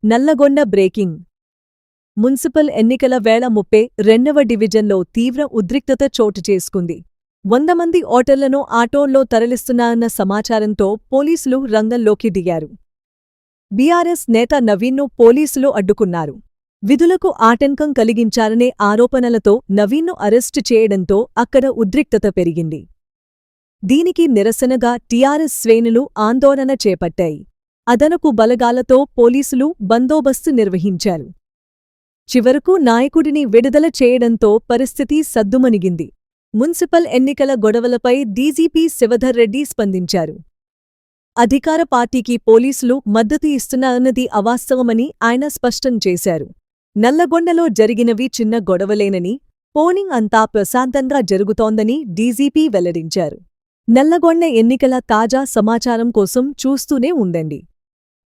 Nalgonda breaking municipal ఎన్నికల వేళ 32వ డివిజన్లో తీవ్ర ఉద్రిక్తత చోటు చేసుకుంది. 100 మంది ఓటర్లను ఆటోల్లో తరలిస్తున్నారన్న సమాచారంతో పోలీసులు రంగంలోకి దిగారు. బీఆర్ఎస్ నేత నవీన్ను పోలీసులు అడ్డుకున్నారు. విధులకు ఆటంకం కలిగించారనే ఆరోపణలతో నవీన్ను అరెస్టు చేయడంతో అక్కడ ఉద్రిక్తత పెరిగింది. దీనికి నిరసనగా టీఆర్ఎస్ శ్రేణులు ఆందోళన చేపట్టాయి. అదనపు బలగాలతో పోలీసులు బందోబస్తు నిర్వహించారు. చివరకు నాయకుడిని విడుదల చేయడంతో పరిస్థితి సద్దుమణిగింది. మున్సిపల్ ఎన్నికల గొడవలపై డీజీపీ శివధర్ రెడ్డి స్పందించారు. అధికార పార్టీకి పోలీసులు మద్దతు ఇస్తున్నారన్నది అవాస్తవమని ఆయన స్పష్టం చేశారు. నల్లగొండలో జరిగినవి చిన్న గొడవలేనని, పోలింగ్ అంతా ప్రశాంతంగా జరుగుతోందని డీజీపీ వెల్లడించారు. నల్లగొండ ఎన్నికల తాజా సమాచారం కోసం చూస్తూనే ఉండండి.